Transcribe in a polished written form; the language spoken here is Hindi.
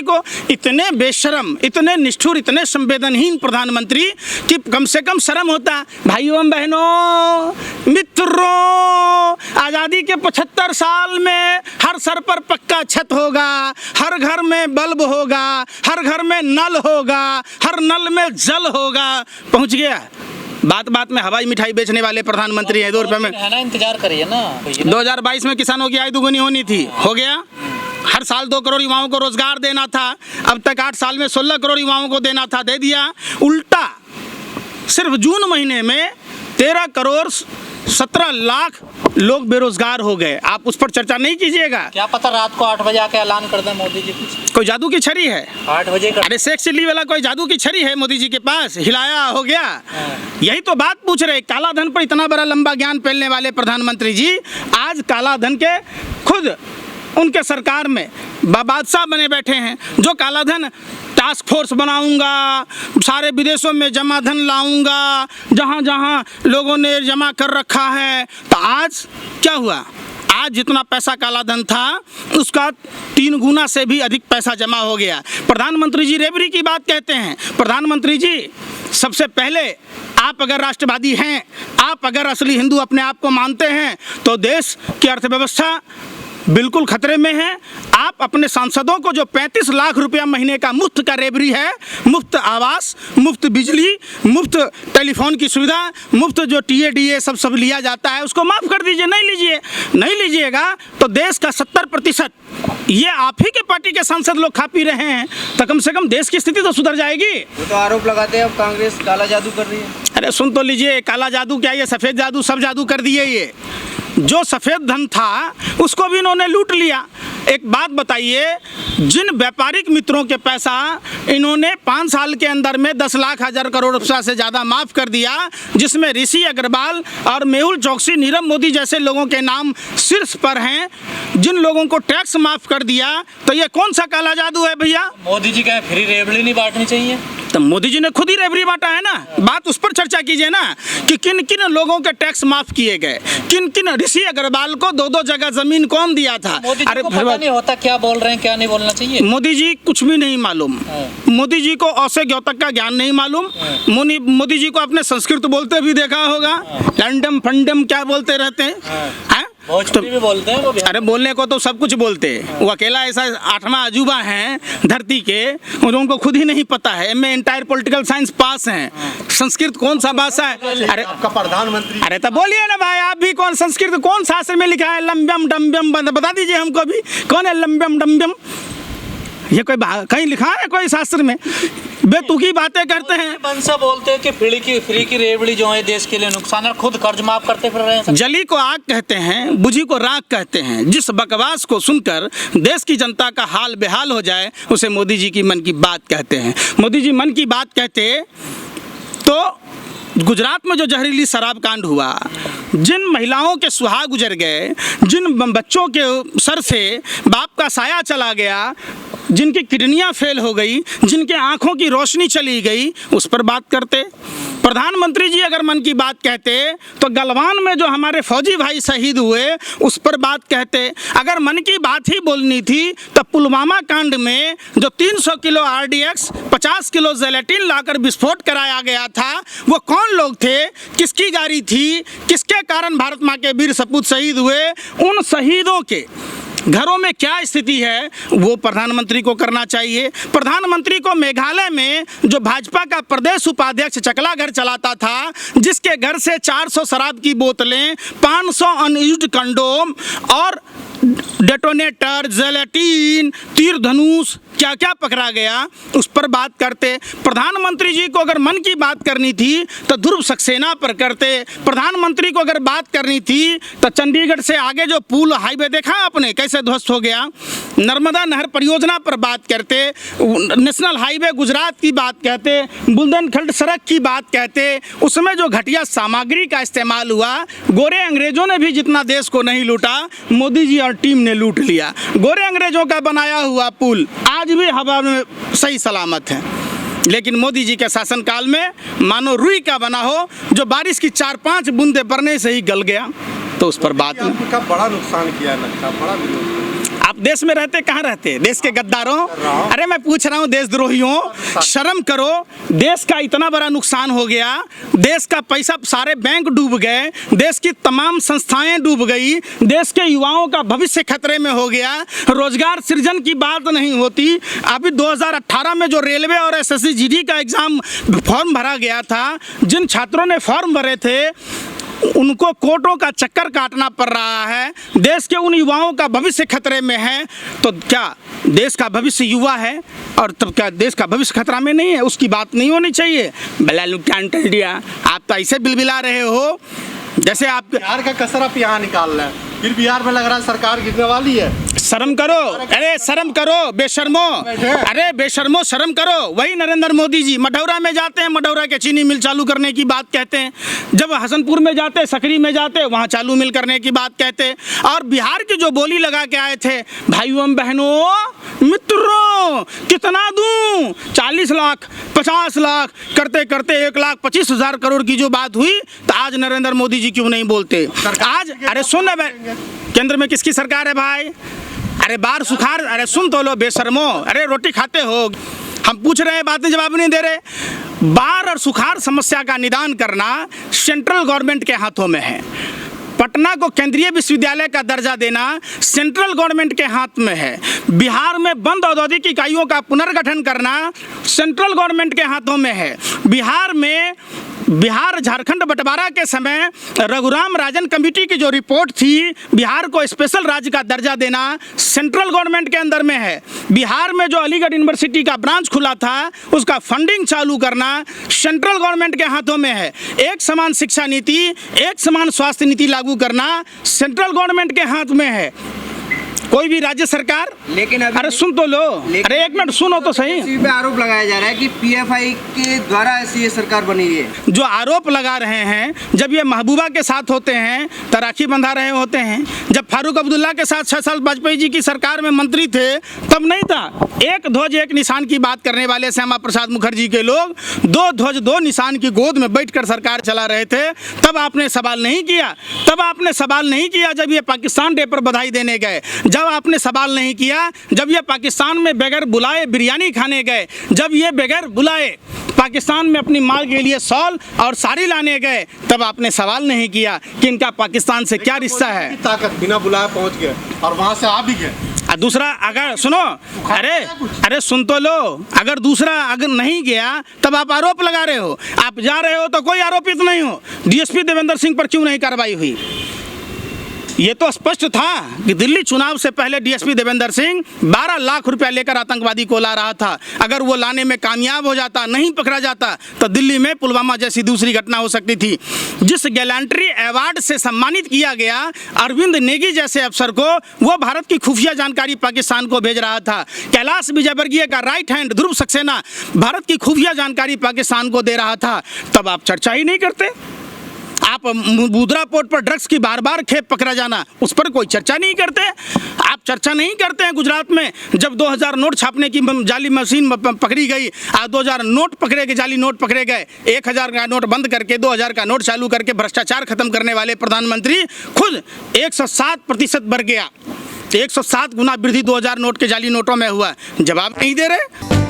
को। इतने बेशरम, इतने निष्ठुर, इतने संवेदनहीन प्रधानमंत्री कि कम से कम शर्म होता। भाइयों बहनों मित्रों, आज़ादी के 75 साल में हर सर पर पक्का छत होगा, हर घर में बल्ब होगा, हर घर में नल होगा, हर नल में जल होगा। पहुंच गया। बात बात में हवाई मिठाई बेचने वाले प्रधानमंत्री हैं। 2 रुपये में है ना, इंतजार करिए ना। 2022 में किसानों की आय दुगुनी होनी थी, हो गया। हर साल 2 करोड़ युवाओं को रोजगार देना था, अब तक 8 साल में 16 करोड़ युवाओं को देना था, दे दिया। उल्टा सिर्फ जून महीने में 13 करोड़ 17 लाख लोग बेरोजगार हो गए। आप उस पर चर्चा नहीं कीजिएगा। क्या पता रात को 8 बजे आके ऐलान कर दें मोदी जी कुछ। कोई जादू की छड़ी है 8 बजे अरे शेख चिल्ली वाला कोई जादू की छड़ी है मोदी जी के पास, हिलाया हो गया। यही तो बात पूछ रहे। काला धन पर इतना बड़ा लंबा ज्ञान फैलने वाले प्रधानमंत्री जी आज काला धन के खुद उनके सरकार में बादशाह बने बैठे हैं। जो काला धन टास्क फोर्स बनाऊंगा, सारे विदेशों में जमा धन लाऊंगा, जहां जहां लोगों ने जमा कर रखा है। तो आज क्या हुआ? आज जितना पैसा काला धन था उसका 3 गुना से भी अधिक पैसा जमा हो गया। प्रधानमंत्री जी रेवड़ी की बात कहते हैं। प्रधानमंत्री जी सबसे पहले आप अगर राष्ट्रवादी हैं, आप अगर असली हिंदू अपने आप को मानते हैं तो देश की अर्थव्यवस्था बिल्कुल खतरे में है। आप अपने सांसदों को जो 35 लाख रुपया महीने का मुफ्त का रेवड़ी है, मुफ्त आवास, मुफ्त बिजली, मुफ्त टेलीफोन की सुविधा, मुफ्त जो TADA सब लिया जाता है, उसको माफ़ कर दीजिए। नहीं लीजिएगा तो देश का 70% ये आप ही के पार्टी के सांसद लोग खा पी रहे हैं, तो कम से कम देश की स्थिति तो सुधर जाएगी। वो तो आरोप लगाते हैं अब कांग्रेस काला जादू कर रही है। अरे सुन तो लीजिए, काला जादू क्या, ये सफ़ेद जादू, सब जादू कर दिए। ये जो सफ़ेद धन था उसको भी इन्होंने लूट लिया। एक बात बताइए, जिन व्यापारिक मित्रों के पैसा इन्होंने 5 साल के अंदर में 10 लाख हज़ार करोड़ रुपया से ज़्यादा माफ़ कर दिया, जिसमें ऋषि अग्रवाल और मेहुल चोकसी, नीरव मोदी जैसे लोगों के नाम शीर्ष पर हैं, जिन लोगों को टैक्स माफ़ कर दिया, तो ये कौन सा काला जादू है भैया? मोदी जी कहें फ्री रेवड़ी नहीं बांटनी चाहिए, तो मोदी जी ने खुद ही रेवड़ी बांटा है ना। बात उस पर चर्चा कीजिए ना कि किन किन लोगों के टैक्स माफ किए गए, किन किन ऋषि अग्रवाल को 2-2 जगह जमीन कौन दिया था। अरे पता नहीं होता क्या बोल रहे हैं, क्या नहीं बोलना चाहिए। मोदी जी कुछ भी नहीं मालूम। मोदी जी को औसे ग्योतक का ज्ञान नहीं मालूम। मोदी जी को अपने संस्कृत बोलते भी देखा होगा, लंडम फंडम क्या बोलते रहते हैं। भोजपुरी भी बोलते हैं वो। अरे बोलने को तो सब कुछ बोलते हैं। वो अकेला ऐसा 8वां अजूबा है धरती के, उनको खुद ही नहीं पता है। मैं इंटायर पॉलिटिकल साइंस पास हैं, संस्कृत कौन सा भाषा है? अरे आपका प्रधानमंत्री। अरे तो बोलिए ना भाई, आप भी कौन संस्कृत कौन शास्त्र में लिखा है? लंब्यम डम्ब्यम बता दीजिए हमको भी, कौन है लंब्यम डम्ब्यम? ये कोई कहीं लिखा है कोई शास्त्र में? बेतुकी बातें करते हैं। बनसा बोलते हैं कि फ्री की रेवड़ी जो है देश के लिए नुकसान है, खुद कर्ज माफ करते फिर रहे हैं। जली को आग कहते हैं, बुझी को राख कहते हैं। जिस बकवास को सुनकर देश की जनता का हाल बेहाल हो जाए उसे मोदी जी की मन की बात कहते हैं। मोदी जी मन की बात कहते तो गुजरात में जो जहरीली शराब कांड हुआ, जिन महिलाओं के सुहाग गुजर गए, जिन बच्चों के सर से बाप का साया चला गया, जिनकी किडनियां फेल हो गई, जिनके आंखों की रोशनी चली गई, उस पर बात करते। प्रधानमंत्री जी अगर मन की बात कहते तो गलवान में जो हमारे फौजी भाई शहीद हुए उस पर बात कहते। अगर मन की बात ही बोलनी थी तो पुलवामा कांड में जो 300 किलो RDX, 50 किलो जेलेटिन लाकर विस्फोट कराया गया था, वो कौन लोग थे, किसकी गाड़ी थी, किसके कारण भारत माँ के वीर सपूत शहीद हुए, उन शहीदों के घरों में क्या स्थिति है, वो प्रधानमंत्री को करना चाहिए। प्रधानमंत्री को मेघालय में जो भाजपा का प्रदेश उपाध्यक्ष चकला घर चलाता था, जिसके घर से 400 शराब की बोतलें, 500 अनयूज्ड कंडोम और डेटोनेटर, जेलेटिन, तीर धनुष, क्या क्या पकड़ा गया, उस पर बात करते। प्रधानमंत्री जी को अगर मन की बात करनी थी तो ध्रुव सक्सेना पर करते। प्रधानमंत्री को अगर बात करनी थी तो चंडीगढ़ से आगे जो पुल हाईवे देखा आपने कैसे ध्वस्त हो गया, नर्मदा नहर परियोजना पर बात करते, नेशनल हाईवे गुजरात की बात कहते, बुंदेलखंड सड़क की बात कहते। उसमें जो घटिया सामग्री का इस्तेमाल हुआ, गोरे अंग्रेजों ने भी जितना देश को नहीं लूटा, मोदी जी और टीम ने लूट लिया। गोरे अंग्रेजों का बनाया हुआ पुल आज भी हवा में सही सलामत है, लेकिन मोदी जी के शासनकाल में मानो रुई का बना हो, जो बारिश की 4-5 बूंदे पड़ने से ही गल गया। तो उस पर बात का बड़ा नुकसान किया लगता, बड़ा आप देश में रहते कहाँ रहते? देश के गद्दारों। अरे मैं पूछ रहा हूँ देशद्रोहियों, शर्म करो। देश का इतना बड़ा नुकसान हो गया, देश का पैसा, सारे बैंक डूब गए, देश की तमाम संस्थाएं डूब गई, देश के युवाओं का भविष्य खतरे में हो गया, रोजगार सृजन की बात नहीं होती। अभी 2018 में जो रेलवे और एसएससी जीडी का एग्जाम फॉर्म भरा गया था, जिन छात्रों ने फॉर्म भरे थे उनको कोर्टों का चक्कर काटना पड़ रहा है। देश के उन युवाओं का भविष्य खतरे में है, तो क्या देश का भविष्य युवा है? और तब क्या देश का भविष्य खतरा में नहीं है? उसकी बात नहीं होनी चाहिए। बलालू कैंटल दिया, आप तो ऐसे बिलबिला रहे हो जैसे आप बिहार का कसर आप यहाँ निकाल रहे हैं, फिर बिहार में लग रहा है सरकार गिरने वाली है। शर्म करो, अरे शर्म करो बेशर्मो, अरे बेशर्मो शर्म करो। वही नरेंद्र मोदी जी मढ़ौरा में जाते हैं, मढ़ौरा के चीनी मिल चालू करने की बात कहते हैं। जब हसनपुर में जाते, सकरी में जाते, वहाँ चालू मिल करने की बात कहते हैं। और बिहार की जो बोली लगा के आए थे, भाइयों बहनों मित्रों कितना दूं, 40 लाख 50 लाख करते करते 1,25,000 करोड़ की जो बात हुई, तो आज नरेंद्र मोदी जी क्यों नहीं बोलते? आज अरे सुन ना, केंद्र में किसकी सरकार है भाई? अरे बार सुखाड़, अरे सुन तो लो बेशर्मो, अरे रोटी खाते हो, हम पूछ रहे हैं, बातें जवाब नहीं दे रहे। बार और सुखाड़ समस्या का निदान करना सेंट्रल गवर्नमेंट के हाथों में है। पटना को केंद्रीय विश्वविद्यालय का दर्जा देना सेंट्रल गवर्नमेंट के हाथ में है। बिहार में बंद औद्योगिक इकाइयों का पुनर्गठन करना सेंट्रल गवर्नमेंट के हाथों में है। बिहार झारखंड बंटवारा के समय रघुराम राजन कमेटी की जो रिपोर्ट थी, बिहार को स्पेशल राज्य का दर्जा देना सेंट्रल गवर्नमेंट के अंदर में है। बिहार में जो अलीगढ़ यूनिवर्सिटी का ब्रांच खुला था, उसका फंडिंग चालू करना सेंट्रल गवर्नमेंट के हाथों में है। एक समान शिक्षा नीति, एक समान स्वास्थ्य नीति लागू करना सेंट्रल गवर्नमेंट के हाथ में है। कोई भी राज्य सरकार, लेकिन अरे सुन तो लो, अरे एक मिनट सुनो तो सही। इसी पे आरोप लगाया जा रहा है कि पीएफआई के द्वारा ऐसी ये सरकार बनी है। जो आरोप लगा रहे हैं, जब ये महबूबा के साथ होते हैं तो राखी बंधा रहे होते हैं। जब फारूक अब्दुल्ला के साथ 6 साल वाजपेयी जी की सरकार में मंत्री थे, तब नहीं था। एक ध्वज एक निशान की बात करने वाले श्यामा प्रसाद मुखर्जी के लोग 2 ध्वज 2 निशान की गोद में बैठकर सरकार चला रहे थे। तब आपने सवाल नहीं किया, तब आपने सवाल नहीं किया जब ये पाकिस्तान डे पर बधाई देने गए, जब आपने सवाल नहीं किया जब ये पाकिस्तान में बगैर बुलाए बिरयानी खाने गए, जब ये बगैर बुलाए पाकिस्तान में अपनी माँ के लिए शॉल और साड़ी लाने गए, तब आपने सवाल नहीं किया कि इनका पाकिस्तान से क्या रिश्ता है। ताकत बिना बुलाए पहुंच गए और वहां से आ भी गए। दूसरा, अगर सुनो, अरे सुन तो लो, अगर दूसरा अगर नहीं गया तब आप आरोप लगा रहे हो। आप जा रहे हो तो कोई आरोपित नहीं हो। डीएसपी देवेंद्र सिंह पर क्यों नहीं कार्रवाई हुई? ये तो स्पष्ट था कि दिल्ली चुनाव से पहले डीएसपी देवेंद्र सिंह 12 लाख रुपया लेकर आतंकवादी को ला रहा था। अगर वो लाने में कामयाब हो जाता, नहीं पकड़ा जाता, तो दिल्ली में पुलवामा जैसी दूसरी घटना हो सकती थी। जिस गैलेंट्री अवार्ड से सम्मानित किया गया अरविंद नेगी जैसे अफसर को, वो भारत की खुफिया जानकारी पाकिस्तान को भेज रहा था। कैलाश विजयवर्गीय का राइट हैंड ध्रुव सक्सेना भारत की खुफिया जानकारी पाकिस्तान को दे रहा था। तब आप चर्चा ही नहीं करते। आप मुद्रा पोर्ट पर ड्रग्स की बार बार खेप पकड़ा जाना, उस पर कोई चर्चा नहीं करते। आप चर्चा नहीं करते हैं गुजरात में जब 2000 नोट छापने की जाली मशीन पकड़ी गई, 2000 नोट पकड़े गए, जाली नोट पकड़े गए, 1000 का नोट बंद करके 2000 का नोट चालू करके भ्रष्टाचार खत्म करने वाले प्रधानमंत्री खुद 107% बढ़ गया। 107 गुना वृद्धि 2000 नोट के जाली नोटों में हुआ। जवाब नहीं दे रहे।